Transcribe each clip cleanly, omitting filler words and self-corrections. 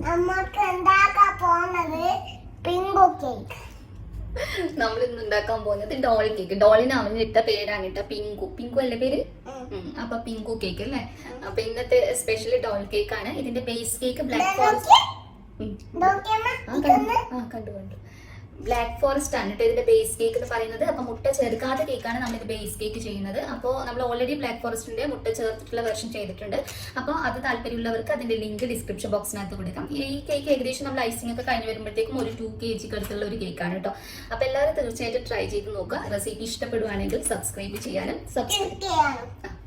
നമുക്ക് ഉണ്ടാക്കാൻ പോകുന്നത് പിങ്കു കേക്ക്. നമ്മൾ ഇന്ന് ഉണ്ടാക്കാൻ പോകുന്നത് ഡോൾ കേക്ക്. ഡോളിന് അവനിട്ട പേരാണ് കേട്ടോ, പിങ്കു. പിങ്കു അല്ലേ പേര്? അപ്പൊ പിങ്കു കേക്ക് അല്ലേ. അപ്പൊ ഇന്നത്തെ സ്പെഷ്യൽ ഡോൾ കേക്ക് ആണ്. ഇതിന്റെ ബേസ് കേക്ക് ബ്ലാക്ക് ഫോറസ്റ്റ്. കണ്ടു ബ്ലാക്ക് ഫോറസ്റ്റ് ആണ് കേട്ടോ ഇതിന്റെ ബേസ് കേക്ക് എന്ന് പറയുന്നത്. അപ്പൊ മുട്ട ചേർക്കാത്ത കേക്കാണ് നമ്മൾ ഇത് ബേസ് കേക്ക് ചെയ്യുന്നത്. അപ്പോൾ നമ്മൾ ഓൾറെഡി ബ്ലാക്ക് ഫോറസ്റ്റിന്റെ മുട്ട ചേർത്തിട്ടുള്ള വെർഷൻ ചെയ്തിട്ടുണ്ട്. അപ്പോൾ അത് താല്പര്യമുള്ളവർക്ക് അതിന്റെ ലിങ്ക് ഡിസ്ക്രിപ്ഷൻ ബോക്സിനകത്ത് കൊടുക്കാം. ഈ കേക്ക് ഏകദേശം നമ്മൾ ഐസിംഗ് ഒക്കെ കഴിഞ്ഞ് വരുമ്പോഴത്തേക്കും ഒരു 2 kg അടുത്തുള്ള ഒരു കേക്കാണ് കേട്ടോ. അപ്പോൾ എല്ലാവരും തീർച്ചയായിട്ടും ട്രൈ ചെയ്ത് നോക്കുക. റെസിപ്പി ഇഷ്ടപ്പെടുവാണെങ്കിൽ സബ്സ്ക്രൈബ് ചെയ്യാനും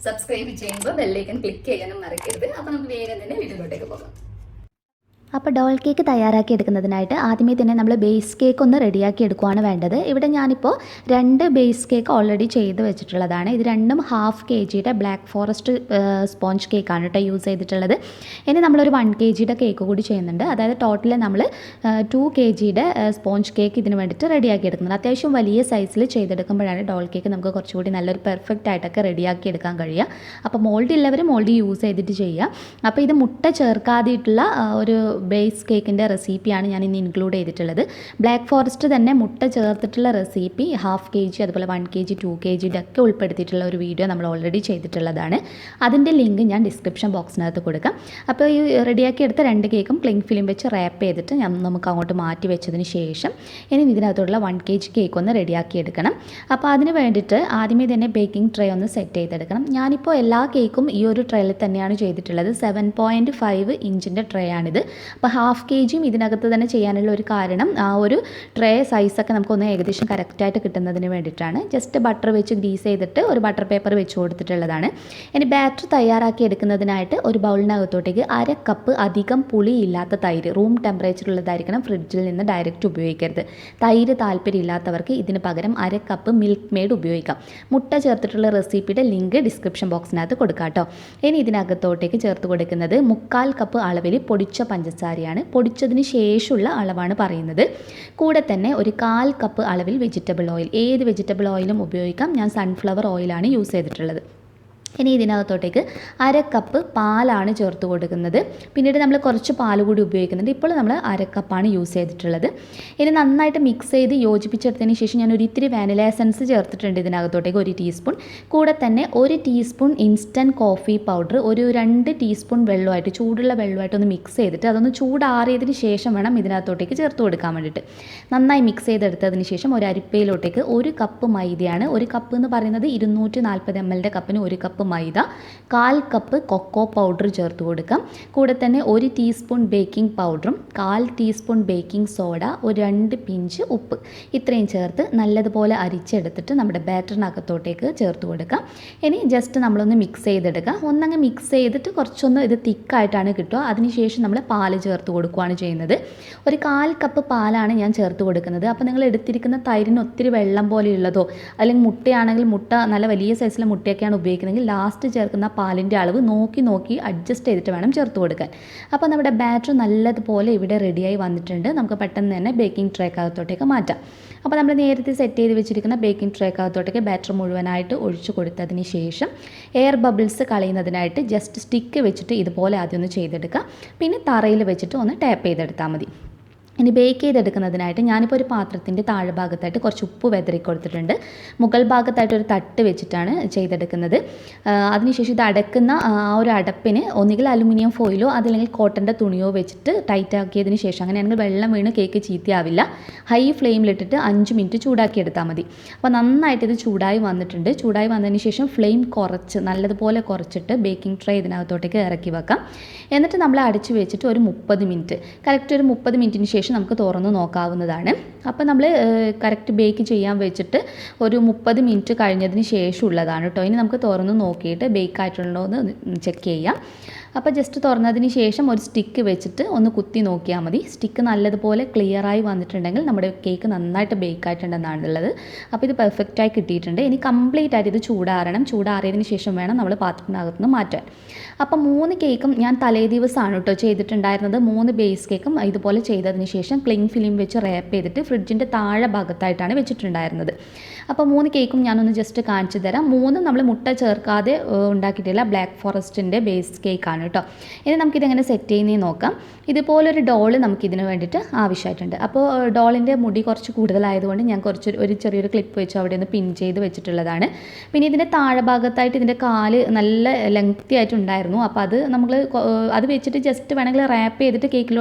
സബ്സ്ക്രൈബ് ചെയ്യുമ്പോൾ ബെല്ലൈക്കൺ ക്ലിക്ക് ചെയ്യാനും മറക്കരുത്. അപ്പോൾ നമുക്ക് വേഗം തന്നെ വീഡിയോയിലോട്ടേക്ക് പോകാം. അപ്പോൾ ഡോൾ കേക്ക് തയ്യാറാക്കി എടുക്കുന്നതിനായിട്ട് ആദ്യമേ തന്നെ നമ്മൾ ബേസ് കേക്ക് ഒന്ന് റെഡിയാക്കി എടുക്കുകയാണ് വേണ്ടത്. ഇവിടെ ഞാനിപ്പോൾ 2 ബേസ് കേക്ക് ഓൾറെഡി ചെയ്ത് വെച്ചിട്ടുള്ളതാണ്. ഇത് രണ്ടും 1/2 kg ബ്ലാക്ക് ഫോറസ്റ്റ് സ്പോഞ്ച് കേക്കാണ് കേട്ടോ യൂസ് ചെയ്തിട്ടുള്ളത്. ഇനി നമ്മളൊരു 1 kg കേക്ക് കൂടി ചെയ്യുന്നുണ്ട്. അതായത് ടോട്ടൽ നമ്മൾ 2 kg സ്പോഞ്ച് കേക്ക് ഇതിന് വേണ്ടിയിട്ട് റെഡിയാക്കി എടുക്കുന്നത്. അത്യാവശ്യം വലിയ സൈസിൽ ചെയ്തെടുക്കുമ്പോഴാണ് ഡോൾ കേക്ക് നമുക്ക് കുറച്ചുകൂടി നല്ലൊരു പെർഫെക്റ്റ് ആയിട്ടൊക്കെ റെഡിയാക്കി എടുക്കാൻ കഴിയുക. അപ്പോൾ മോൾഡ് ഉള്ളവർ മോൾഡ് യൂസ് ചെയ്തിട്ട് ചെയ്യുക. അപ്പോൾ ഇത് മുട്ട ചേർക്കാതെയിട്ടുള്ള ഒരു ബേസ് കേക്കിൻ്റെ റെസിപ്പിയാണ് ഞാൻ ഇന്ന് ഇൻക്ലൂഡ് ചെയ്തിട്ടുള്ളത്. ബ്ലാക്ക് ഫോറസ്റ്റ് തന്നെ മുട്ട ചേർത്തിട്ടുള്ള റെസിപ്പി 1/2 kg അതുപോലെ 1 kg 2 kg ഒക്കെ ഉൾപ്പെടുത്തിയിട്ടുള്ള ഒരു വീഡിയോ നമ്മൾ ഓൾറെഡി ചെയ്തിട്ടുള്ളതാണ്. അതിൻ്റെ ലിങ്ക് ഞാൻ ഡിസ്ക്രിപ്ഷൻ ബോക്സിനകത്ത് കൊടുക്കാം. അപ്പോൾ ഈ റെഡിയാക്കി എടുത്ത 2 കേക്കും ക്ലിങ് ഫിലിം വെച്ച് റാപ്പ് ചെയ്തിട്ട് നമുക്ക് അങ്ങോട്ട് മാറ്റി വെച്ചതിന് ശേഷം ഇനി ഇതിനകത്തുള്ള 1 kg കേക്ക് ഒന്ന് റെഡിയാക്കി എടുക്കണം. അപ്പോൾ അതിന് വേണ്ടിയിട്ട് ആദ്യമേ തന്നെ ബേക്കിംഗ് ട്രേ ഒന്ന് സെറ്റ് ചെയ്തെടുക്കണം. ഞാനിപ്പോൾ എല്ലാ കേക്കും ഈ ഒരു ട്രേയിൽ തന്നെയാണ് ചെയ്തിട്ടുള്ളത്. 7.5 ഇഞ്ചിൻ്റെ ട്രേ ആണിത്. അപ്പോൾ 1/2 kg ഇതിനകത്ത് തന്നെ ചെയ്യാനുള്ള ഒരു കാരണം ആ ഒരു ട്രേ സൈസൊക്കെ നമുക്കൊന്ന് ഏകദേശം കറക്റ്റായിട്ട് കിട്ടുന്നതിന് വേണ്ടിയിട്ടാണ്. ജസ്റ്റ് ബട്ടർ വെച്ച് ഗ്രീസ് ചെയ്തിട്ട് ഒരു ബട്ടർ പേപ്പർ വെച്ച് കൊടുത്തിട്ടുള്ളതാണ്. ഇനി ബാറ്റർ തയ്യാറാക്കി എടുക്കുന്നതിനായിട്ട് ഒരു ബൗളിനകത്തോട്ടേക്ക് 1/2 കപ്പ് അധികം പുളിയില്ലാത്ത തൈര്, റൂം ടെമ്പറേച്ചറുള്ളതായിരിക്കണം, ഫ്രിഡ്ജിൽ നിന്ന് ഡയറക്റ്റ് ഉപയോഗിക്കരുത്. തൈര് താല്പര്യമില്ലാത്തവർക്ക് ഇതിന് പകരം 1/2 കപ്പ് മിൽക്ക് മെയ്ഡ് ഉപയോഗിക്കാം. മുട്ട ചേർത്തിട്ടുള്ള റെസിപ്പിയുടെ ലിങ്ക് ഡിസ്ക്രിപ്ഷൻ ബോക്സിനകത്ത് കൊടുക്കാം കേട്ടോ. ഇനി ഇതിനകത്തോട്ടേക്ക് ചേർത്ത് കൊടുക്കുന്നത് 1/4 കപ്പ് അളവിൽ പൊടിച്ച പഞ്ചസാരയാണ്. പൊടിച്ചതിന് ശേഷമുള്ള അളവാണ് പറയുന്നത്. കൂടെ തന്നെ ഒരു 1/4 കപ്പ് അളവിൽ വെജിറ്റബിൾ ഓയിൽ, ഏത് വെജിറ്റബിൾ ഓയിലും ഉപയോഗിക്കാം. ഞാൻ സൺഫ്ലവർ ഓയിലാണ് യൂസ് ചെയ്തിട്ടുള്ളത്. ഇനി ഇതിനകത്തോട്ടേക്ക് 1/2 കപ്പ് പാലാണ് ചേർത്ത് കൊടുക്കുന്നത്. പിന്നീട് നമ്മൾ കുറച്ച് പാൽ കൂടി ഉപയോഗിക്കുന്നുണ്ട്. ഇപ്പോൾ നമ്മൾ 1/2 കപ്പാണ് യൂസ് ചെയ്തിട്ടുള്ളത്. ഇനി നന്നായിട്ട് മിക്സ് ചെയ്ത് യോജിപ്പിച്ചെടുത്തതിന് ശേഷം ഞാൻ ഇത്തിരി വാനില എസൻസ് ചേർത്തിട്ടുണ്ട് ഇതിനകത്തോട്ടേക്ക് 1 ടീസ്പൂൺ. കൂടെ തന്നെ 1 ടീസ്പൂൺ ഇൻസ്റ്റൻറ്റ് കോഫി പൗഡർ, ഒരു 2 ടീസ്പൂൺ വെള്ളമായിട്ട്, ചൂടുള്ള വെള്ളമായിട്ട് ഒന്ന് മിക്സ് ചെയ്തിട്ട് അതൊന്ന് ചൂടാറിയതിന് ശേഷം വേണം ഇതിനകത്തോട്ടേക്ക് ചേർത്ത് കൊടുക്കാൻ വേണ്ടിയിട്ട്. നന്നായി മിക്സ് ചെയ്തെടുത്തതിന് ശേഷം ഒരു അരിപ്പയിലോട്ടേക്ക് 1 കപ്പ് മൈദയാണ്. 1 കപ്പ് എന്ന് പറയുന്നത് 240 ml കപ്പിന് 1 കപ്പ് മൈദ, 1/4 കപ്പ് കൊക്കോ പൗഡർ ചേർത്ത് കൊടുക്കാം. കൂടെ തന്നെ 1 ടീസ്പൂൺ ബേക്കിംഗ് പൗഡറും 1/4 ടീസ്പൂൺ ബേക്കിംഗ് സോഡ, ഒരു 2 പിഞ്ച് ഉപ്പ്, ഇത്രയും ചേർത്ത് നല്ലതുപോലെ അരിച്ചെടുത്തിട്ട് നമ്മുടെ ബാറ്ററിനകത്തോട്ടേക്ക് ചേർത്ത് കൊടുക്കാം. ഇനി ജസ്റ്റ് നമ്മളൊന്ന് മിക്സ് ചെയ്തെടുക്കാം. ഒന്നങ്ങ് മിക്സ് ചെയ്തിട്ട് കുറച്ചൊന്ന് ഇത് തിക്കായിട്ടാണ് കിട്ടുക. അതിനുശേഷം നമ്മൾ പാല് ചേർത്ത് കൊടുക്കുകയാണ് ചെയ്യുന്നത്. ഒരു 1/4 കപ്പ് പാലാണ് ഞാൻ ചേർത്ത് കൊടുക്കുന്നത്. അപ്പോൾ നിങ്ങൾ എടുത്തിരിക്കുന്ന തൈരിന് ഒത്തിരി വെള്ളം പോലെയുള്ളതോ അല്ലെങ്കിൽ മുട്ടയാണെങ്കിൽ മുട്ട നല്ല വലിയ സൈസിലെ മുട്ടയൊക്കെയാണ് ഉപയോഗിക്കുന്നതെങ്കിൽ ലാസ്റ്റ് ചേർക്കുന്ന പാലിൻ്റെ അളവ് നോക്കി അഡ്ജസ്റ്റ് ചെയ്തിട്ട് വേണം ചേർത്ത് കൊടുക്കാൻ. അപ്പോൾ നമ്മുടെ ബാറ്റർ നല്ലതുപോലെ ഇവിടെ റെഡിയായി വന്നിട്ടുണ്ട്. നമുക്ക് പെട്ടെന്ന് തന്നെ ബേക്കിംഗ് ട്രേക്കകത്തോട്ടേക്ക് മാറ്റാം. അപ്പോൾ നമ്മൾ നേരത്തെ സെറ്റ് ചെയ്ത് വെച്ചിരിക്കുന്ന ബേക്കിംഗ് ട്രേക്കകത്തോട്ടേക്ക് ബാറ്റർ മുഴുവനായിട്ട് ഒഴിച്ചു കൊടുത്തതിന് ശേഷം എയർ ബബിൾസ് കളയുന്നതിനായിട്ട് ജസ്റ്റ് സ്റ്റിക്ക് വെച്ചിട്ട് ഇതുപോലെ ആദ്യം ഒന്ന് ചെയ്തെടുക്കുക. പിന്നെ തറയിൽ വെച്ചിട്ട് ഒന്ന് ടാപ്പ് ചെയ്തെടുത്താൽ മതി. ഇനി ബേക്ക് ചെയ്തെടുക്കുന്നതിനായിട്ട് ഞാനിപ്പോൾ ഒരു പാത്രത്തിൻ്റെ താഴെ ഭാഗത്തായിട്ട് കുറച്ച് ഉപ്പ് വെതറി കൊടുത്തിട്ടുണ്ട്. മുകൾ ഭാഗത്തായിട്ട് ഒരു തട്ട് വെച്ചിട്ടാണ് ചെയ്തെടുക്കുന്നത്. അതിനുശേഷം ഇത് അടക്കുന്ന ആ ഒരു അടപ്പിന് ഒന്നുകിൽ അലുമിനിയം ഫോയിലോ അതല്ലെങ്കിൽ കോട്ടൻ്റെ തുണിയോ വെച്ചിട്ട് ടൈറ്റ് ആക്കിയതിന് ശേഷം, അങ്ങനെയാണെങ്കിൽ വെള്ളം വീണ് കേക്ക് ചീത്തയാവില്ല. ഹൈ ഫ്ലെയിമിലിട്ടിട്ട് 5 മിനിറ്റ് ചൂടാക്കി എടുത്താൽ മതി. അപ്പോൾ നന്നായിട്ട് ഇത് ചൂടായി വന്നിട്ടുണ്ട്. ചൂടായി വന്നതിന് ശേഷം ഫ്ലെയിം കുറച്ച് നല്ലതുപോലെ കുറച്ചിട്ട് ബേക്കിംഗ് ട്രേ ഇതിനകത്തോട്ടേക്ക് ഇറക്കി വെക്കാം. എന്നിട്ട് നമ്മൾ അടച്ചു വെച്ചിട്ട് ഒരു 30 മിനിറ്റ്, കറക്റ്റ് ഒരു 30 മിനിറ്റിന് ശേഷം നമുക്ക് തുറന്ന് നോക്കാവുന്നതാണ്. അപ്പോൾ നമ്മൾ കറക്റ്റ് ബേക്ക് ചെയ്യാൻ വെച്ചിട്ട് ഒരു 30 മിനിറ്റ് കഴിഞ്ഞതിന് ശേഷമുള്ളതാണ് കേട്ടോ. ഇനി നമുക്ക് തുറന്ന് നോക്കിയിട്ട് ബേക്ക് ആയിട്ടുണ്ടോ എന്ന് ചെക്ക് ചെയ്യാം. അപ്പോൾ ജസ്റ്റ് തുറന്നതിന് ശേഷം ഒരു സ്റ്റിക്ക് വെച്ചിട്ട് ഒന്ന് കുത്തി നോക്കിയാൽ മതി. സ്റ്റിക്ക് നല്ലതുപോലെ ക്ലിയറായി വന്നിട്ടുണ്ടെങ്കിൽ നമ്മുടെ കേക്ക് നന്നായിട്ട് ബേക്ക് ആയിട്ടുണ്ടെന്നാണുള്ളത്. അപ്പോൾ ഇത് പെർഫെക്റ്റായി കിട്ടിയിട്ടുണ്ട്. ഇനി കംപ്ലീറ്റ് ആയിട്ട് ഇത് ചൂടാറണം. ചൂടാറിയതിന് ശേഷം വേണം നമ്മൾ പാത്രത്തിനകത്ത് നിന്ന് മാറ്റാൻ. അപ്പോൾ 3 കേക്കും ഞാൻ തലേ ദിവസമാണ് കേട്ടോ ചെയ്തിട്ടുണ്ടായിരുന്നത്. 3 ബേസ് കേക്കും ഇതുപോലെ ചെയ്തതിന് ശേഷം ക്ലിങ് ഫിലിം വെച്ച് റാപ്പ് ചെയ്തിട്ട് ഫ്രിഡ്ജിൻ്റെ താഴെ ഭാഗത്തായിട്ടാണ് വെച്ചിട്ടുണ്ടായിരുന്നത്. അപ്പോൾ 3 കേക്കും ഞാനൊന്ന് ജസ്റ്റ് കാണിച്ചു തരാം. 3 നമ്മൾ മുട്ട ചേർക്കാതെ ഉണ്ടാക്കിയിട്ടില്ല, ബ്ലാക്ക് ഫോറസ്റ്റിൻ്റെ ബേസ് കേക്കാണ് കേട്ടോ. ഇനി നമുക്കിതെങ്ങനെ സെറ്റ് ചെയ്യുന്നതെന്ന് നോക്കാം. ഇതുപോലൊരു ഡോള് നമുക്കിതിന് വേണ്ടിയിട്ട് ആവശ്യമായിട്ടുണ്ട്. അപ്പോൾ ഡോളിൻ്റെ മുടി കുറച്ച് കൂടുതലായതുകൊണ്ട് ഞാൻ ഒരു ചെറിയൊരു ക്ലിപ്പ് വെച്ച് അവിടെ നിന്ന് പിൻ ചെയ്ത് വെച്ചിട്ടുള്ളതാണ്. പിന്നെ ഇതിൻ്റെ താഴെ ഭാഗത്തായിട്ട് ഇതിൻ്റെ കാല് നല്ല ലെങ്തി ആയിട്ടുണ്ടായിരുന്നു. അപ്പോൾ അത് വെച്ചിട്ട് ജസ്റ്റ് വേണമെങ്കിൽ റാപ്പ് ചെയ്തിട്ട്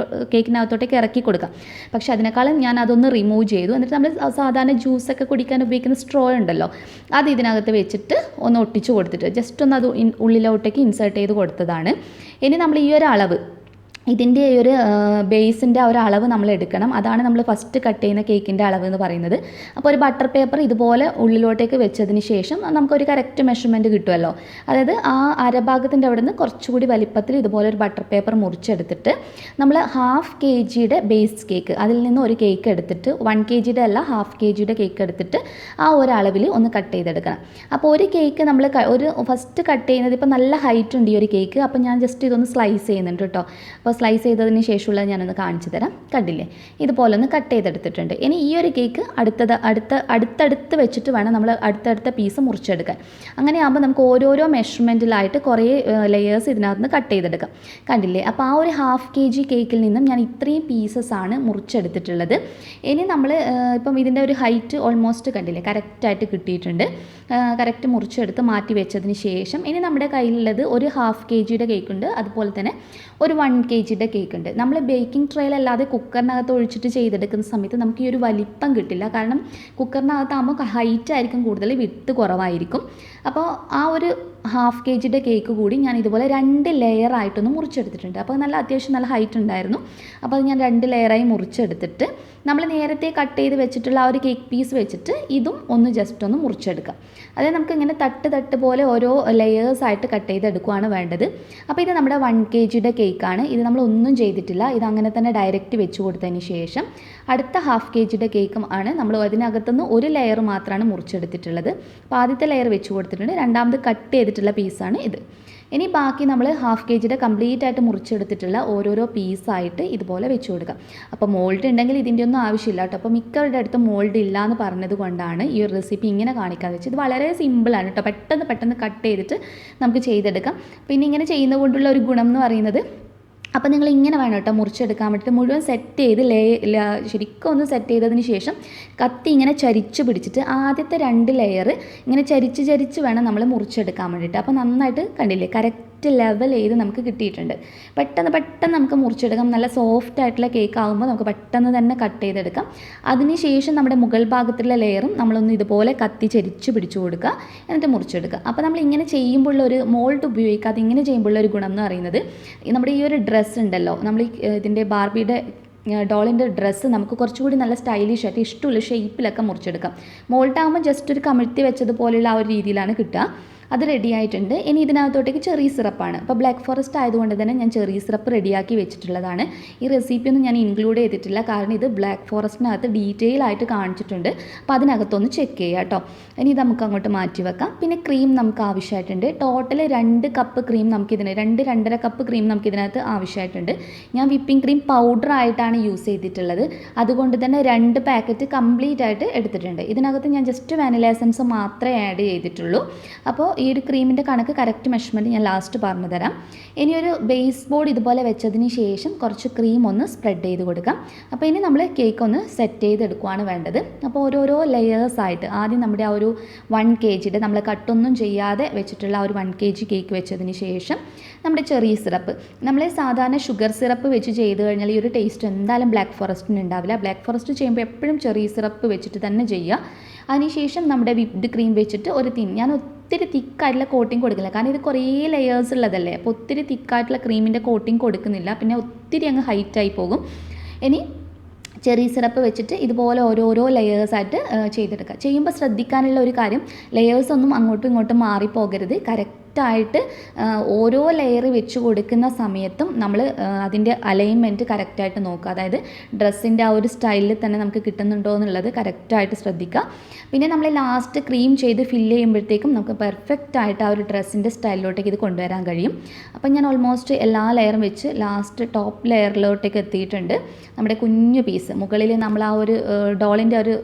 കേക്കിനകത്തോട്ടേക്ക് ഇറക്കി കൊടുക്കാം. പക്ഷേ അതിനേക്കാളും ഞാൻ അതൊന്ന് റിമൂവ് ചെയ്തു. എന്നിട്ട് നമ്മൾ സാധാരണ ജ്യൂസൊക്കെ കുടിക്കാൻ ഉപയോഗിക്കുന്ന സ്ട്രോ ഉണ്ടല്ലോ, അത് ഇതിനകത്ത് വെച്ചിട്ട് ഒന്ന് ഒട്ടിച്ച് കൊടുത്തിട്ട് ജസ്റ്റ് ഒന്ന് അത് ഉള്ളിലോട്ടേക്ക് ഇൻസേർട്ട് ചെയ്ത് കൊടുത്തതാണ്. ഇനി നമ്മൾ ഈ ഒരു അളവ്, ഇതിൻ്റെ ഒരു ബേസിൻ്റെ ആ ഒരു അളവ് നമ്മൾ എടുക്കണം. അതാണ് നമ്മൾ ഫസ്റ്റ് കട്ട് ചെയ്യുന്ന കേക്കിൻ്റെ അളവ് എന്ന് പറയുന്നത്. അപ്പോൾ ഒരു ബട്ടർ പേപ്പർ ഇതുപോലെ ഉള്ളിലോട്ടേക്ക് വെച്ചതിന് ശേഷം നമുക്കൊരു കറക്റ്റ് മെഷർമെൻറ്റ് കിട്ടുമല്ലോ. അതായത് ആ അരഭാഗത്തിൻ്റെ അവിടെ നിന്ന് കുറച്ചുകൂടി വലിപ്പത്തിൽ ഇതുപോലെ ഒരു ബട്ടർ പേപ്പർ മുറിച്ചെടുത്തിട്ട് നമ്മൾ 1/2 kg ബേസ് കേക്ക്, അതിൽ നിന്ന് ഒരു കേക്ക് എടുത്തിട്ട് 1 kg അല്ല 1/2 kg കേക്ക് എടുത്തിട്ട് ആ ഒരു അളവിൽ ഒന്ന് കട്ട് ചെയ്തെടുക്കണം. അപ്പോൾ ഒരു കേക്ക് നമ്മൾ ഒരു ഫസ്റ്റ് കട്ട് ചെയ്യുന്നത് ഇപ്പോൾ നല്ല ഹൈറ്റ് ഉണ്ട് ഈ ഒരു കേക്ക്. അപ്പോൾ ഞാൻ ജസ്റ്റ് ഇതൊന്ന് സ്ലൈസ് ചെയ്യുന്നുണ്ട് കേട്ടോ. അപ്പോൾ സ്ലൈസ് ചെയ്തതിന് ശേഷമുള്ളത് ഞാനൊന്ന് കാണിച്ചു തരാം. കണ്ടില്ലേ, ഇതുപോലെ ഒന്ന് കട്ട് ചെയ്തെടുത്തിട്ടുണ്ട്. ഇനി ഈ ഒരു കേക്ക് അടുത്തടുത്ത് വെച്ചിട്ട് വേണം നമ്മൾ അടുത്തടുത്ത പീസ് മുറിച്ചെടുക്കാൻ. അങ്ങനെയാകുമ്പോൾ നമുക്ക് ഓരോരോ മെഷർമെൻറ്റിലായിട്ട് കുറേ ലെയേഴ്സ് ഇതിനകത്ത് നിന്ന് കട്ട് ചെയ്തെടുക്കാം. കണ്ടില്ലേ, അപ്പോൾ ആ ഒരു 1/2 kg കേക്കിൽ നിന്നും ഞാൻ ഇത്രയും പീസസാണ് മുറിച്ചെടുത്തിട്ടുള്ളത്. ഇനി നമ്മൾ ഇപ്പം ഇതിൻ്റെ ഒരു ഹൈറ്റ് ഓൾമോസ്റ്റ് കണ്ടില്ലേ കറക്റ്റായിട്ട് കിട്ടിയിട്ടുണ്ട്. കറക്റ്റ് മുറിച്ചെടുത്ത് മാറ്റി വെച്ചതിന് ശേഷം ഇനി നമ്മുടെ കയ്യിലുള്ളത് ഒരു 1/2 kg കേക്കുണ്ട്, അതുപോലെ തന്നെ ഒരു 1 kg കേക്ക് ഉണ്ട്. നമ്മൾ ബേക്കിംഗ് ട്രേയിലല്ലാതെ കുക്കറിനകത്ത് ഒഴിച്ചിട്ട് ചെയ്തെടുക്കുന്ന സമയത്ത് നമുക്ക് ഈ ഒരു വലിപ്പം കിട്ടില്ല. കാരണം കുക്കറിനകത്താകുമ്പോൾ ഹൈറ്റ് ആയിരിക്കും കൂടുതൽ, വിട്ട് കുറവായിരിക്കും. അപ്പോൾ ആ ഒരു 1/2 kg കേക്ക് കൂടി ഞാൻ ഇതുപോലെ 2 ലെയറായിട്ടൊന്ന് മുറിച്ചെടുത്തിട്ടുണ്ട്. അപ്പോൾ അത്യാവശ്യം നല്ല ഹൈറ്റ് ഉണ്ടായിരുന്നു. അപ്പോൾ അത് ഞാൻ 2 ലെയറായി മുറിച്ചെടുത്തിട്ട് നമ്മൾ നേരത്തെ കട്ട് ചെയ്ത് വെച്ചിട്ടുള്ള ആ ഒരു കേക്ക് പീസ് വെച്ചിട്ട് ഇതും ഒന്ന് ജസ്റ്റ് ഒന്ന് മുറിച്ചെടുക്കാം. അതായത് നമുക്ക് ഇങ്ങനെ തട്ട് പോലെ ഓരോ ലെയേഴ്സായിട്ട് കട്ട് ചെയ്തെടുക്കുകയാണ് വേണ്ടത്. അപ്പോൾ ഇത് നമ്മുടെ 1 kg കേക്കാണ്. ഇത് നമ്മൾ ഒന്നും ചെയ്തിട്ടില്ല. ഇത് അങ്ങനെ തന്നെ ഡയറക്റ്റ് വെച്ച് കൊടുത്തതിന് ശേഷം അടുത്ത 1/2 kg കേക്കും ആണ് നമ്മൾ അതിനകത്തുനിന്ന് ഒരു ലെയർ മാത്രമാണ് മുറിച്ചെടുത്തിട്ടുള്ളത്. അപ്പോൾ ആദ്യത്തെ ലെയർ വെച്ച് കൊടുത്തിട്ടുണ്ട്, രണ്ടാമത് കട്ട് ചെയ്തിട്ടുള്ള പീസാണ് ഇത്. ഇനി ബാക്കി നമ്മൾ 1/2 kg കംപ്ലീറ്റ് ആയിട്ട് മുറിച്ചെടുത്തിട്ടുള്ള ഓരോരോ പീസായിട്ട് ഇതുപോലെ വെച്ച് കൊടുക്കാം. അപ്പോൾ മോൾഡ് ഉണ്ടെങ്കിൽ ഇതിൻ്റെ ഒന്നും ആവശ്യമില്ല കേട്ടോ. അപ്പോൾ മിക്കവരുടെ അടുത്ത് മോൾഡ് ഇല്ല എന്ന് പറഞ്ഞത് കൊണ്ടാണ് ഈ ഒരു റെസിപ്പി ഇങ്ങനെ കാണിക്കാതെ വെച്ചത്. ഇത് വളരെ സിമ്പിളാണ് കേട്ടോ. പെട്ടെന്ന് കട്ട് ചെയ്തിട്ട് നമുക്ക് ചെയ്തെടുക്കാം. പിന്നെ ഇങ്ങനെ ചെയ്യുന്നത് കൊണ്ടുള്ള ഒരു ഗുണം എന്ന് പറയുന്നത്, അപ്പോൾ നിങ്ങൾ ഇങ്ങനെ വേണം കേട്ടോ മുറിച്ചെടുക്കാൻ വേണ്ടിയിട്ട്. മുഴുവൻ സെറ്റ് ചെയ്ത് ശരിക്കും ഒന്ന് സെറ്റ് ചെയ്തതിന് ശേഷം കത്തി ഇങ്ങനെ ചരിച്ച് പിടിച്ചിട്ട് ആദ്യത്തെ 2 ലെയർ ഇങ്ങനെ ചരിച്ച് വേണം നമ്മൾ മുറിച്ചെടുക്കാൻ വേണ്ടിയിട്ട്. അപ്പോൾ നന്നായിട്ട് കണ്ടില്ലേ കറക്റ്റ് ലെവൽ ചെയ്ത് നമുക്ക് കിട്ടിയിട്ടുണ്ട്. പെട്ടെന്ന് നമുക്ക് മുറിച്ചെടുക്കാം. നല്ല സോഫ്റ്റ് ആയിട്ടുള്ള കേക്ക് ആകുമ്പോൾ നമുക്ക് പെട്ടെന്ന് തന്നെ കട്ട് ചെയ്തെടുക്കാം. അതിനുശേഷം നമ്മുടെ മുകൾ ഭാഗത്തുള്ള ലെയറും നമ്മളൊന്ന് ഇതുപോലെ കത്തി ചരിച്ച് പിടിച്ചു കൊടുക്കുക, എന്നിട്ട് മുറിച്ചെടുക്കുക. അപ്പോൾ നമ്മൾ ഇങ്ങനെ ചെയ്യുമ്പോഴുള്ള ഒരു മോൾഡ് ഉപയോഗിക്കാതെ ഇങ്ങനെ ചെയ്യുമ്പോഴുള്ള ഒരു ഗുണം എന്ന് പറയുന്നത്, നമ്മുടെ ഈ ഒരു ഡ്രസ്സ് ഉണ്ടല്ലോ, നമ്മൾ ഇതിൻ്റെ ബാർബിയുടെ ഡോളിൻ്റെ ഡ്രസ്സ് നമുക്ക് കുറച്ചുകൂടി നല്ല സ്റ്റൈലിഷ് ആയിട്ട് ഇഷ്ടമുള്ള ഷേപ്പിലൊക്കെ മുറിച്ചെടുക്കാം. മോൾഡാകുമ്പോൾ ജസ്റ്റ് ഒരു കമിഴ്ത്തി വെച്ചതുപോലെയുള്ള ആ ഒരു രീതിയിലാണ് കിട്ടുക. അത് റെഡി ആയിട്ടുണ്ട്. ഇനി ഇതിനകത്തോട്ടേക്ക് ചെറി സിറപ്പാണ്. അപ്പോൾ ബ്ലാക്ക് ഫോറസ്റ്റ് ആയതുകൊണ്ട് തന്നെ ഞാൻ ചെറി സിറപ്പ് റെഡിയാക്കി വെച്ചിട്ടുള്ളതാണ്. ഈ റെസിപ്പിയൊന്നും ഞാൻ ഇൻക്ലൂഡ് ചെയ്തിട്ടില്ല, കാരണം ഇത് ബ്ലാക്ക് ഫോറസ്റ്റിനകത്ത് ഡീറ്റെയിൽ ആയിട്ട് കാണിച്ചിട്ടുണ്ട്. അപ്പോൾ അതിനകത്തൊന്ന് ചെക്ക് ചെയ്യുക കേട്ടോ. ഇനി ഇത് നമുക്ക് അങ്ങോട്ട് മാറ്റി വെക്കാം. പിന്നെ ക്രീം നമുക്ക് ആവശ്യമായിട്ടുണ്ട്. ടോട്ടൽ 2 കപ്പ് ക്രീം നമുക്കിതിന് 2-2.5 കപ്പ് ക്രീം നമുക്കിതിനകത്ത് ആവശ്യമായിട്ടുണ്ട്. ഞാൻ വിപ്പിംഗ് ക്രീം പൗഡർ ആയിട്ടാണ് യൂസ് ചെയ്തിട്ടുള്ളത്. അതുകൊണ്ട് തന്നെ 2 പാക്കറ്റ് കംപ്ലീറ്റ് ആയിട്ട് എടുത്തിട്ടുണ്ട്. ഇതിനകത്ത് ഞാൻ ജസ്റ്റ് വാനില എസൻസ് മാത്രമേ ആഡ് ചെയ്തിട്ടുള്ളൂ. അപ്പോൾ ഈ ഒരു ക്രീമിൻ്റെ കണക്ക് കറക്റ്റ് മെഷർമെൻറ്റ് ഞാൻ ലാസ്റ്റ് പറഞ്ഞു തരാം. ഇനി ഒരു ബേസ് ബോർഡ് ഇതുപോലെ വെച്ചതിന് ശേഷം കുറച്ച് ക്രീം ഒന്ന് സ്പ്രെഡ് ചെയ്ത് കൊടുക്കാം. അപ്പോൾ ഇനി നമ്മൾ കേക്ക് ഒന്ന് സെറ്റ് ചെയ്തെടുക്കുകയാണ് വേണ്ടത്. അപ്പോൾ ഓരോരോ ലെയേഴ്സായിട്ട് ആദ്യം നമ്മുടെ ആ ഒരു 1 kg നമ്മൾ കട്ടൊന്നും ചെയ്യാതെ വെച്ചിട്ടുള്ള ആ ഒരു 1 kg കേക്ക് വെച്ചതിന് ശേഷം നമ്മുടെ ചെറിയ സിറപ്പ്, നമ്മൾ സാധാരണ ഷുഗർ സിറപ്പ് വെച്ച് ചെയ്ത് കഴിഞ്ഞാൽ ഈ ഒരു ടേസ്റ്റ് എന്തായാലും ബ്ലാക്ക് ഫോറസ്റ്റിന് ഉണ്ടാവില്ല. ബ്ലാക്ക് ഫോറസ്റ്റ് ചെയ്യുമ്പോൾ എപ്പോഴും ചെറിയ സിറപ്പ് വെച്ചിട്ട് തന്നെ ചെയ്യുക. അതിനുശേഷം നമ്മുടെ വിപ്ഡ് ക്രീം വെച്ചിട്ട് ഞാൻ ഒത്തിരി തിക്കായിട്ടുള്ള കോട്ടിങ് കൊടുക്കില്ല, കാരണം ഇത് കുറേ ലെയേഴ്സ് ഉള്ളതല്ലേ. അപ്പോൾ ഒത്തിരി തിക്കായിട്ടുള്ള ക്രീമിൻ്റെ കോട്ടിങ് കൊടുക്കുന്നില്ല, പിന്നെ ഒത്തിരി അങ്ങ് ഹൈറ്റായി പോകും. ഇനി ചെറി സിറപ്പ് വെച്ചിട്ട് ഇതുപോലെ ഓരോരോ ലെയേഴ്സായിട്ട് ചെയ്തെടുക്കുക. ചെയ്യുമ്പോൾ ശ്രദ്ധിക്കാനുള്ള ഒരു കാര്യം, ലെയേഴ്സ് ഒന്നും അങ്ങോട്ടും ഇങ്ങോട്ടും മാറിപ്പോകരുത്. കറക്റ്റായിട്ട് ഓരോ ലെയർ വെച്ച് കൊടുക്കുന്ന സമയത്തും നമ്മൾ അതിൻ്റെ അലൈൻമെൻറ്റ് കറക്റ്റായിട്ട് നോക്കുക. അതായത് ഡ്രസ്സിൻ്റെ ആ ഒരു സ്റ്റൈലിൽ തന്നെ നമുക്ക് കിട്ടുന്നുണ്ടോ എന്നുള്ളത് കറക്റ്റായിട്ട് ശ്രദ്ധിക്കുക. പിന്നെ നമ്മൾ ലാസ്റ്റ് ക്രീം ചെയ്ത് ഫില്ല് ചെയ്യുമ്പോഴത്തേക്കും നമുക്ക് പെർഫെക്റ്റ് ആയിട്ട് ആ ഒരു ഡ്രസ്സിൻ്റെ സ്റ്റൈലിലോട്ടേക്ക് ഇത് കൊണ്ടുവരാൻ കഴിയും. അപ്പം ഞാൻ ഓൾമോസ്റ്റ് എല്ലാ ലെയറും വെച്ച് ലാസ്റ്റ് ടോപ്പ് ലെയറിലോട്ടേക്ക് എത്തിയിട്ടുണ്ട്. നമ്മുടെ കുഞ്ഞു പീസ് മുകളിൽ നമ്മൾ ആ ഒരു ഡോളിൻ്റെ ഒരു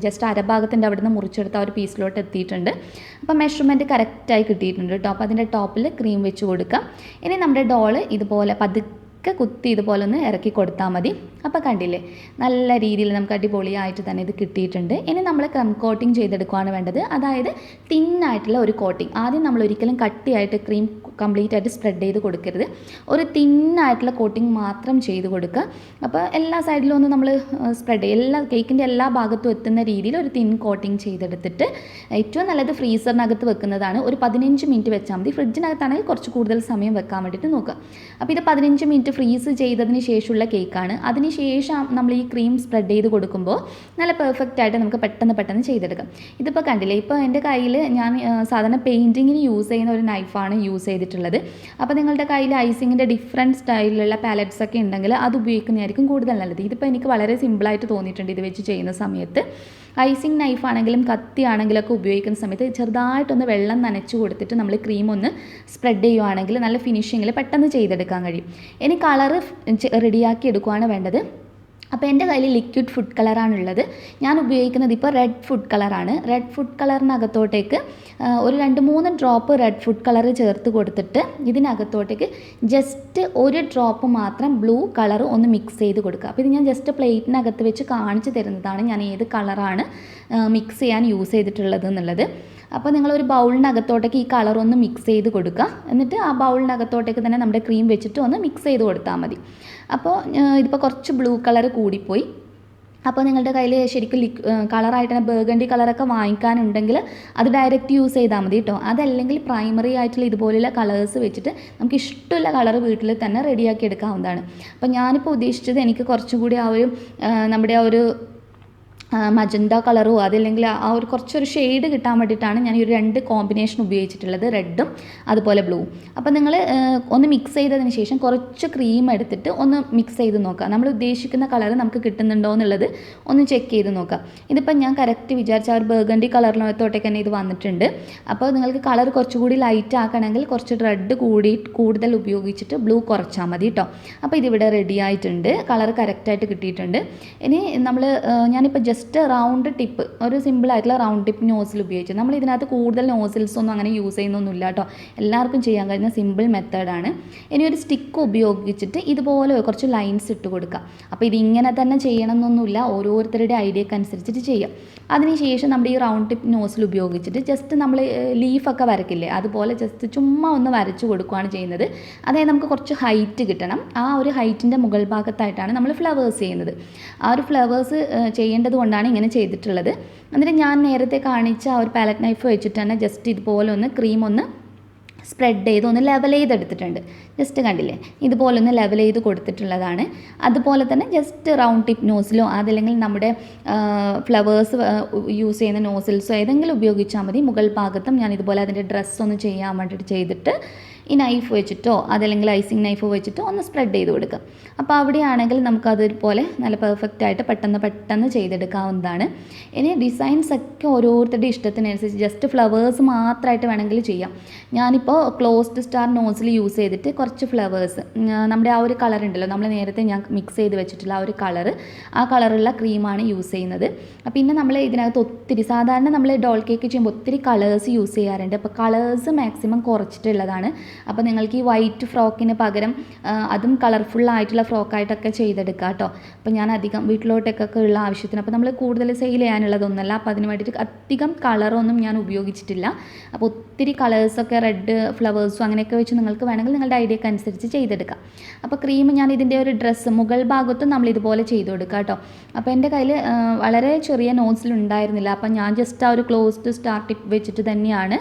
ജസ്റ്റ് അരഭാഗത്തിൻ്റെ അവിടെ നിന്ന് മുറിച്ചെടുത്ത് ആ ഒരു പീസിലോട്ട് എത്തിയിട്ടുണ്ട്. അപ്പോൾ മെഷർമെൻറ്റ് കറക്റ്റായി കിട്ടിയിട്ടുണ്ട് കേട്ടോ. അപ്പോൾ അതിൻ്റെ ടോപ്പിൽ ക്രീം വെച്ച് കൊടുക്കാം. ഇനി നമ്മുടെ ഡോള് ഇതുപോലെ കുത്തി ഇതുപോലെ ഒന്ന് ഇറക്കി കൊടുത്താൽ മതി. അപ്പോൾ കണ്ടില്ലേ, നല്ല രീതിയിൽ നമുക്ക് അടിപൊളിയായിട്ട് തന്നെ ഇത് കിട്ടിയിട്ടുണ്ട്. ഇനി നമ്മൾ ക്രം കോട്ടിങ് ചെയ്തെടുക്കുകയാണ് വേണ്ടത്. അതായത് തിന്നായിട്ടുള്ള ഒരു കോട്ടിങ്. ആദ്യം നമ്മൾ ഒരിക്കലും കട്ടിയായിട്ട് ക്രീം കംപ്ലീറ്റ് ആയിട്ട് സ്പ്രെഡ് ചെയ്ത് കൊടുക്കരുത്. ഒരു തിന്നായിട്ടുള്ള കോട്ടിങ് മാത്രം ചെയ്ത് കൊടുക്കുക. അപ്പോൾ എല്ലാ സൈഡിലും ഒന്ന് നമ്മൾ സ്പ്രെഡ് ചെയ്യുക, എല്ലാ കേക്കിൻ്റെ എല്ലാ ഭാഗത്തും എത്തുന്ന രീതിയിൽ ഒരു തിൻ കോട്ടിങ് ചെയ്തെടുത്തിട്ട് ഏറ്റവും നല്ലത് ഫ്രീസറിനകത്ത് വെക്കുന്നതാണ്. ഒരു 15 മിനിറ്റ് വെച്ചാൽ മതി. ഫ്രിഡ്ജിനകത്താണെങ്കിൽ കുറച്ച് കൂടുതൽ സമയം വെക്കാൻ വേണ്ടിയിട്ട് നോക്കുക. അപ്പോൾ ഇത് 15 മിനിറ്റ് ഫ്രീസ് ചെയ്തതിന് ശേഷമുള്ള കേക്കാണ്. അതിന് ശേഷം നമ്മൾ ഈ ക്രീം സ്പ്രെഡ് ചെയ്ത് കൊടുക്കുമ്പോൾ നല്ല പെർഫെക്റ്റ് ആയിട്ട് നമുക്ക് പെട്ടെന്ന് ചെയ്തെടുക്കാം. ഇതിപ്പോൾ കണ്ടില്ലേ, ഇപ്പോൾ എൻ്റെ കയ്യിൽ ഞാൻ സാധാരണ പെയിൻറ്റിങ്ങിന് യൂസ് ചെയ്യുന്ന ഒരു നൈഫാണ് യൂസ് ചെയ്തിട്ടുള്ളത്. അപ്പോൾ നിങ്ങളുടെ കയ്യിൽ ഐസിങ്ങിൻ്റെ ഡിഫറെൻറ്റ് സ്റ്റൈലിലുള്ള പാലറ്റ്സ് ഒക്കെ ഉണ്ടെങ്കിൽ അത് ഉപയോഗിക്കുന്നതായിരിക്കും കൂടുതൽ നല്ലത്. ഇതിപ്പോൾ എനിക്ക് വളരെ സിമ്പിളായിട്ട് തോന്നിയിട്ടുണ്ട് ഇത് വെച്ച് ചെയ്യുന്ന സമയത്ത്. ഐസിങ് നൈഫാണെങ്കിലും കത്തിയാണെങ്കിലൊക്കെ ഉപയോഗിക്കുന്ന സമയത്ത് ചെറുതായിട്ടൊന്ന് വെള്ളം നനച്ച് കൊടുത്തിട്ട് നമ്മൾ ക്രീം ഒന്ന് സ്പ്രെഡ് ചെയ്യുവാണെങ്കിൽ നല്ല ഫിനിഷിങ്ങിൽ പെട്ടെന്ന് ചെയ്തെടുക്കാൻ കഴിയും. ഇനി കളറ് റെഡിയാക്കി എടുക്കുകയാണ് വേണ്ടത്. അപ്പോൾ എൻ്റെ കയ്യിൽ ലിക്വിഡ് ഫുഡ് കളറാണുള്ളത്. ഞാൻ ഉപയോഗിക്കുന്നത് ഇപ്പോൾ റെഡ് ഫുഡ് കളറാണ്. റെഡ് ഫുഡ് കളറിനകത്തോട്ടേക്ക് ഒരു 2-3 ഡ്രോപ്പ് റെഡ് ഫുഡ് കളർ ചേർത്ത് കൊടുത്തിട്ട് ഇതിനകത്തോട്ടേക്ക് ജസ്റ്റ് ഒരു ഡ്രോപ്പ് മാത്രം ബ്ലൂ കളർ ഒന്ന് മിക്സ് ചെയ്ത് കൊടുക്കുക. അപ്പോൾ ഇത് ഞാൻ ജസ്റ്റ് പ്ലേറ്റിനകത്ത് വെച്ച് കാണിച്ചു തരുന്നതാണ് ഞാൻ ഏത് കളറാണ് മിക്സ് ചെയ്യാൻ യൂസ് ചെയ്തിട്ടുള്ളത് എന്നുള്ളത്. അപ്പോൾ നിങ്ങളൊരു ബൗളിനകത്തോട്ടേക്ക് ഈ കളറൊന്ന് മിക്സ് ചെയ്ത് കൊടുക്കുക. എന്നിട്ട് ആ ബൗളിനകത്തോട്ടേക്ക് തന്നെ നമ്മുടെ ക്രീം വെച്ചിട്ട് ഒന്ന് മിക്സ് ചെയ്ത് കൊടുത്താൽ മതി. അപ്പോൾ ഇതിപ്പോൾ കുറച്ച് ബ്ലൂ കളർ കൂടിപ്പോയി. അപ്പോൾ നിങ്ങളുടെ കയ്യിൽ ശരിക്കും കളറായിട്ട് തന്നെ ബർഗണ്ടി കളറൊക്കെ വാങ്ങിക്കാനുണ്ടെങ്കിൽ അത് ഡയറക്റ്റ് യൂസ് ചെയ്താൽ മതി കേട്ടോ. അതല്ലെങ്കിൽ പ്രൈമറി ആയിട്ടുള്ള ഇതുപോലെയുള്ള കളേഴ്സ് വെച്ചിട്ട് നമുക്ക് ഇഷ്ടമുള്ള കളർ വീട്ടിൽ തന്നെ റെഡിയാക്കി എടുക്കാവുന്നതാണ്. അപ്പോൾ ഞാനിപ്പോൾ ഉദ്ദേശിച്ചത് എനിക്ക് കുറച്ചും കൂടി ആ ഒരു നമ്മുടെ ആ ഒരു മജന്ത കളറോ അതല്ലെങ്കിൽ ആ ഒരു കുറച്ചൊരു ഷെയ്ഡ് കിട്ടാൻ വേണ്ടിയിട്ടാണ് ഞാൻ ഈ ഒരു 2 കോമ്പിനേഷൻ ഉപയോഗിച്ചിട്ടുള്ളത്, റെഡും അതുപോലെ ബ്ലൂവും. അപ്പോൾ നിങ്ങൾ ഒന്ന് മിക്സ് ചെയ്തതിന് ശേഷം കുറച്ച് ക്രീം എടുത്തിട്ട് ഒന്ന് മിക്സ് ചെയ്ത് നോക്കുക. നമ്മൾ ഉദ്ദേശിക്കുന്ന കളർ നമുക്ക് കിട്ടുന്നുണ്ടോ എന്നുള്ളത് ഒന്ന് ചെക്ക് ചെയ്ത് നോക്കുക. ഇതിപ്പോൾ ഞാൻ കറക്റ്റ് വിചാരിച്ച ആ ഒരു ബർഗണ്ടി കളറിനകത്തോട്ടേക്ക് തന്നെ ഇത് വന്നിട്ടുണ്ട്. അപ്പോൾ നിങ്ങൾക്ക് കളർ കുറച്ചുകൂടി ലൈറ്റ് ആക്കണമെങ്കിൽ കുറച്ച് റെഡ് കൂടുതൽ ഉപയോഗിച്ചിട്ട് ബ്ലൂ കുറച്ചാൽ മതി കേട്ടോ. അപ്പോൾ ഇതിവിടെ റെഡി ആയിട്ടുണ്ട്, കളർ കറക്റ്റായിട്ട് കിട്ടിയിട്ടുണ്ട്. ഇനി ഞാനിപ്പോൾ ജസ്റ്റ് റൗണ്ട് ടിപ്പ്, ഒരു സിമ്പിളായിട്ടുള്ള റൗണ്ട് ടിപ്പ് നോസിൽ ഉപയോഗിച്ചു. നമ്മൾ ഇതിനകത്ത് കൂടുതൽ നോസിൽസ് ഒന്നും അങ്ങനെ യൂസ് ചെയ്യുന്നൊന്നുമില്ല കേട്ടോ. എല്ലാവർക്കും ചെയ്യാൻ കഴിയുന്ന സിമ്പിൾ മെത്തേഡാണ്. ഇനി ഒരു സ്റ്റിക്ക് ഉപയോഗിച്ചിട്ട് ഇതുപോലെ കുറച്ച് ലൈൻസ് ഇട്ട് കൊടുക്കുക. അപ്പോൾ ഇതിങ്ങനെ തന്നെ ചെയ്യണമെന്നൊന്നുമില്ല, ഓരോരുത്തരുടെ ഐഡിയക്ക് അനുസരിച്ചിട്ട് ചെയ്യാം. അതിനുശേഷം നമ്മുടെ ഈ റൗണ്ട് ടിപ്പ് നോസിൽ ഉപയോഗിച്ചിട്ട് ജസ്റ്റ് നമ്മൾ ലീഫൊക്കെ വരയ്ക്കില്ലേ, അതുപോലെ ജസ്റ്റ് ചുമ്മാ ഒന്ന് വരച്ച് കൊടുക്കുകയാണ് ചെയ്യുന്നത്. അതായത് നമുക്ക് കുറച്ച് ഹൈറ്റ് കിട്ടണം. ആ ഒരു ഹൈറ്റിൻ്റെ മുകൾ ഭാഗത്തായിട്ടാണ് നമ്മൾ ഫ്ലവേഴ്സ് ചെയ്യുന്നത്. ആ ഒരു ഫ്ലവേഴ്സ് ചെയ്യേണ്ടത് കൊണ്ടാണ് ഇങ്ങനെ ചെയ്തിട്ടുള്ളത്. എന്നിട്ട് ഞാൻ നേരത്തെ കാണിച്ച ആ ഒരു പാലറ്റ് നൈഫ് വെച്ചിട്ട് തന്നെ ജസ്റ്റ് ഇതുപോലെ ഒന്ന് ക്രീം ഒന്ന് സ്പ്രെഡ് ചെയ്ത് ഒന്ന് ലെവൽ ചെയ്തെടുത്തിട്ടുണ്ട്. ജസ്റ്റ് കണ്ടില്ലേ, ഇതുപോലെ ഒന്ന് ലെവൽ ചെയ്ത് കൊടുത്തിട്ടുള്ളതാണ്. അതുപോലെ തന്നെ ജസ്റ്റ് റൗണ്ട് ടിപ്പ് നോസിലോ അതല്ലെങ്കിൽ നമ്മുടെ ഫ്ലവേഴ്സ് യൂസ് ചെയ്യുന്ന നോസിൽസോ ഏതെങ്കിലും ഉപയോഗിച്ചാൽ മതി. മുകൾ ഭാഗത്തും ഞാൻ ഇതുപോലെ അതിൻ്റെ ഡ്രസ്സൊന്ന് ചെയ്യാൻ വേണ്ടിയിട്ട് ചെയ്തിട്ട് ഈ നൈഫ് വെച്ചിട്ടോ അതല്ലെങ്കിൽ ഐസിങ് നൈഫ് വെച്ചിട്ടോ ഒന്ന് സ്പ്രെഡ് ചെയ്ത് കൊടുക്കുക. അപ്പോൾ അവിടെയാണെങ്കിൽ നമുക്കതുപോലെ നല്ല പെർഫെക്റ്റായിട്ട് പെട്ടെന്ന് ചെയ്തെടുക്കാവുന്നതാണ്. ഇനി ഡിസൈൻസ് ഒക്കെ ഓരോരുത്തരുടെ ഇഷ്ടത്തിനനുസരിച്ച് ജസ്റ്റ് ഫ്ലവേഴ്സ് മാത്രമായിട്ട് വേണമെങ്കിൽ ചെയ്യാം. ഞാനിപ്പോൾ ക്ലോസ്ഡ് സ്റ്റാർ നോസിൽ യൂസ് ചെയ്തിട്ട് കുറച്ച് ഫ്ലവേഴ്സ് നമ്മുടെ ആ ഒരു കളർ ഉണ്ടല്ലോ, നമ്മൾ നേരത്തെ ഞാൻ മിക്സ് ചെയ്ത് വെച്ചിട്ടുള്ള ആ ഒരു കളറ്, ആ കളറുള്ള ക്രീമാണ് യൂസ് ചെയ്യുന്നത്. പിന്നെ നമ്മൾ ഇതിനകത്ത് ഒത്തിരി സാധാരണ നമ്മൾ ഡോൾ കേക്ക് ചെയ്യുമ്പോൾ ഒത്തിരി കളേഴ്സ് യൂസ് ചെയ്യാറുണ്ട്. അപ്പോൾ കളേഴ്സ് മാക്സിമം കുറച്ചിട്ടുള്ളതാണ്. അപ്പോൾ നിങ്ങൾക്ക് ഈ വൈറ്റ് ഫ്രോക്കിന് പകരം അതും കളർഫുള്ളായിട്ടുള്ള ഫ്രോക്കായിട്ടൊക്കെ ചെയ്തെടുക്കുക കേട്ടോ. അപ്പോൾ ഞാൻ അധികം വീട്ടിലോട്ടൊക്കെ ഉള്ള ആവശ്യത്തിന്, അപ്പോൾ നമ്മൾ കൂടുതൽ സെയിൽ ചെയ്യാനുള്ളതൊന്നുമല്ല, അപ്പോൾ അതിന് വേണ്ടിയിട്ട് അധികം കളറൊന്നും ഞാൻ ഉപയോഗിച്ചിട്ടില്ല. അപ്പോൾ ഒത്തിരി കളേഴ്സൊക്കെ റെഡ് ഫ്ലവേഴ്സും അങ്ങനെയൊക്കെ വെച്ച് നിങ്ങൾക്ക് വേണമെങ്കിൽ നിങ്ങളുടെ ഐഡിയക്ക് അനുസരിച്ച് ചെയ്തെടുക്കാം. അപ്പോൾ ക്രീം ഞാൻ ഇതിൻ്റെ ഒരു ഡ്രസ്സ് മുകൾ ഭാഗത്തും നമ്മൾ ഇതുപോലെ ചെയ്ത് കൊടുക്കുക കേട്ടോ. അപ്പോൾ എൻ്റെ കയ്യിൽ വളരെ ചെറിയ നോസിൽ ഉണ്ടായിരുന്നില്ല, അപ്പോൾ ഞാൻ ജസ്റ്റ് ആ ഒരു ക്ലോസ്ഡ് സ്റ്റാർ ടിപ്പ് വെച്ചിട്ട് തന്നെയാണ്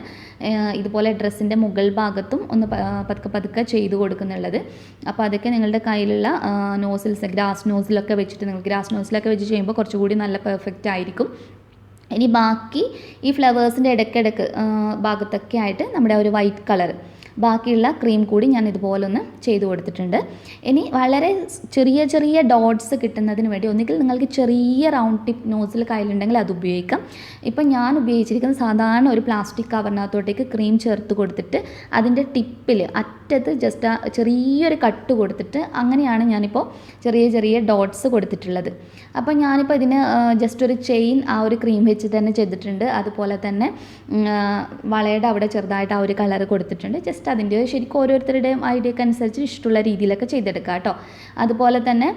ഇതുപോലെ ഡ്രസ്സിൻ്റെ മുകൾ ഭാഗത്തും ഒന്ന് പതുക്കെ ചെയ്ത് കൊടുക്കുന്നുള്ളത്. അപ്പോൾ അതൊക്കെ നിങ്ങളുടെ കയ്യിലുള്ള നോസിൽസ് ഗ്രാസ് നോസിലൊക്കെ വെച്ചിട്ട് നിങ്ങൾ ഗ്രാസ് നോസിലൊക്കെ വെച്ച് ചെയ്യുമ്പോൾ കുറച്ചുകൂടി നല്ല പെർഫെക്റ്റ് ആയിരിക്കും. ഇനി ബാക്കി ഈ ഫ്ലവേഴ്സിൻ്റെ ഇടയ്ക്കിടയ്ക്ക് ഭാഗത്തൊക്കെ ആയിട്ട് നമ്മുടെ ഒരു വൈറ്റ് കളർ ബാക്കിയുള്ള ക്രീം കൂടി ഞാൻ ഇതുപോലെ ഒന്ന് ചെയ്ത് കൊടുത്തിട്ടുണ്ട്. ഇനി വളരെ ചെറിയ ചെറിയ ഡോട്ട്സ് കിട്ടുന്നതിന് വേണ്ടി ഒന്നുകിൽ നിങ്ങൾക്ക് ചെറിയ റൗണ്ട് ടിപ്പ് നോസിൽ കയ്യിലുണ്ടെങ്കിൽ അത് ഉപയോഗിക്കാം. ഇപ്പം ഞാൻ ഉപയോഗിച്ചിരിക്കുന്നത് സാധാരണ ഒരു പ്ലാസ്റ്റിക് കവറിനകത്തോട്ടേക്ക് ക്രീം ചേർത്ത് കൊടുത്തിട്ട് അതിൻ്റെ ടിപ്പിൽ അറ്റത്ത് ജസ്റ്റ് ചെറിയൊരു കട്ട് കൊടുത്തിട്ട് അങ്ങനെയാണ് ഞാനിപ്പോൾ ചെറിയ ചെറിയ ഡോട്ട്സ് കൊടുത്തിട്ടുള്ളത്. അപ്പോൾ ഞാനിപ്പോൾ ഇതിന് ജസ്റ്റ് ഒരു ചെയിൻ ആ ഒരു ക്രീം വെച്ച് തന്നെ ചെയ്തിട്ടുണ്ട്. അതുപോലെ തന്നെ വളയുടെ അവിടെ ചെറുതായിട്ട് ആ ഒരു കളർ കൊടുത്തിട്ടുണ്ട്. ജസ്റ്റ് അതിൻ്റെ ശരിക്കും ഓരോരുത്തരുടെയും ഐഡിയക്ക് അനുസരിച്ച് ഇഷ്ടമുള്ള രീതിയിലൊക്കെ ചെയ്തെടുക്കുക കേട്ടോ. അതുപോലെ തന്നെ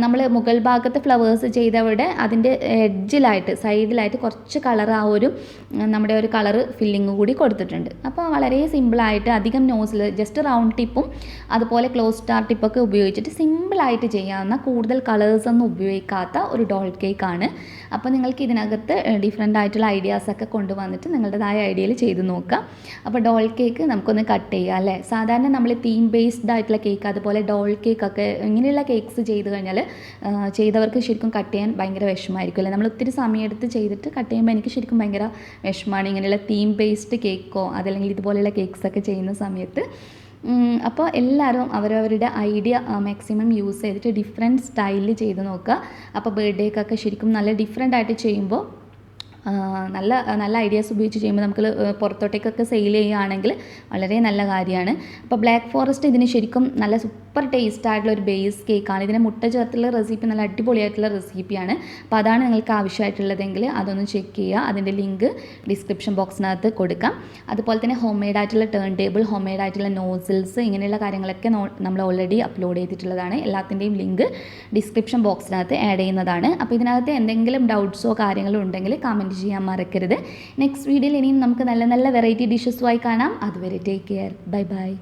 നമ്മൾ മുകൾ ഭാഗത്ത് ഫ്ലവേഴ്സ് ചെയ്തവിടെ അതിൻ്റെ എഡ്ജിലായിട്ട് സൈഡിലായിട്ട് കുറച്ച് കളർ ആ ഒരു നമ്മുടെ ഒരു കളർ ഫില്ലിങ് കൂടി കൊടുത്തിട്ടുണ്ട്. അപ്പോൾ വളരെ സിമ്പിളായിട്ട് അധികം നോസിൽ ജസ്റ്റ് റൗണ്ട് ടിപ്പും അതുപോലെ ക്ലോസ് സ്റ്റാർ ടിപ്പൊക്കെ ഉപയോഗിച്ചിട്ട് സിമ്പിളായിട്ട് ചെയ്യാവുന്ന കൂടുതൽ കളേഴ്സൊന്നും ഉപയോഗിക്കാത്ത ഒരു ഡോൾ കേക്കാണ്. അപ്പോൾ നിങ്ങൾക്ക് ഇതിനകത്ത് ഡിഫറെൻ്റ് ആയിട്ടുള്ള ഐഡിയാസൊക്കെ കൊണ്ടുവന്നിട്ട് നിങ്ങളുടേതായ ഐഡിയയിൽ ചെയ്ത് നോക്കാം. അപ്പോൾ ഡോൾ കേക്ക് നമുക്കൊന്ന് കട്ട് ചെയ്യാം അല്ലേ. സാധാരണ നമ്മൾ തീം ബേസ്ഡ് ആയിട്ടുള്ള കേക്ക് അതുപോലെ ഡോൾ കേക്കൊക്കെ ഇങ്ങനെയുള്ള കേക്ക്സ് ചെയ്ത് കഴിഞ്ഞാൽ ചെയ്തവർക്ക് ശരിക്കും കട്ട് ചെയ്യാൻ ഭയങ്കര വിഷമമായിരിക്കും അല്ലേ. നമ്മൾ ഒത്തിരി സമയമെടുത്ത് ചെയ്തിട്ട് കട്ട് ചെയ്യുമ്പോൾ എനിക്ക് ശരിക്കും ഭയങ്കര വിഷമമാണ് ഇങ്ങനെയുള്ള തീം ബേസ്ഡ് കേക്കോ അതല്ലെങ്കിൽ ഇതുപോലെയുള്ള കേക്ക്സൊക്കെ ചെയ്യുന്ന സമയത്ത്. അപ്പോൾ എല്ലാവരും അവരവരുടെ ഐഡിയ മാക്സിമം യൂസ് ചെയ്തിട്ട് ഡിഫറെൻറ്റ് സ്റ്റൈലിൽ ചെയ്ത് നോക്കുക. അപ്പോൾ ബർത്ത്ഡേക്കൊക്കെ ശരിക്കും നല്ല ഡിഫറെൻ്റ് ആയിട്ട് ചെയ്യുമ്പോൾ നല്ല നല്ല ഐഡിയാസ് ഉപയോഗിച്ച് ചെയ്യുമ്പോൾ നമുക്ക് പുറത്തോട്ടേക്കൊക്കെ സെയിൽ ചെയ്യുകയാണെങ്കിൽ വളരെ നല്ല കാര്യമാണ്. അപ്പോൾ ബ്ലാക്ക് ഫോറസ്റ്റ് ഇതിന് ശരിക്കും നല്ല സൂപ്പർ ടേസ്റ്റ് ആയിട്ടുള്ള ഒരു ബേസ് കേക്കാണ്. ഇതിന് മുട്ട ചേർത്തുള്ള റെസിപ്പി നല്ല അടിപൊളിയായിട്ടുള്ള റെസിപ്പിയാണ്. അപ്പോൾ അതാണ് നിങ്ങൾക്ക് ആവശ്യമായിട്ടുള്ളതെങ്കിൽ അതൊന്ന് ചെക്ക് ചെയ്യുക. അതിൻ്റെ ലിങ്ക് ഡിസ്ക്രിപ്ഷൻ ബോക്സിനകത്ത് കൊടുക്കാം. അതുപോലെ തന്നെ ഹോം മെയ്ഡ് ആയിട്ടുള്ള ടേൺ ടേബിൾ, ഹോം മെയ്ഡ് ആയിട്ടുള്ള നോസിൽസ് ഇങ്ങനെയുള്ള കാര്യങ്ങളൊക്കെ നമ്മൾ ഓൾറെഡി അപ്ലോഡ് ചെയ്തിട്ടുള്ളതാണ്. എല്ലാത്തിൻ്റെയും ലിങ്ക് ഡിസ്ക്രിപ്ഷൻ ബോക്സിനകത്ത് ആഡ് ചെയ്യുന്നതാണ്. അപ്പോൾ ഇതിനകത്ത് എന്തെങ്കിലും ഡൗട്ട്സോ കാര്യങ്ങളോ ഉണ്ടെങ്കിൽ കമൻറ്റ് ചെയ്യാൻ മറക്കരുത്. നെക്സ്റ്റ് വീഡിയോയിൽ ഇനിയും നമുക്ക് നല്ല നല്ല വെറൈറ്റി ഡിഷസുമായി കാണാം. അതുവരെ ടേക്ക് കെയർ. Bye bye.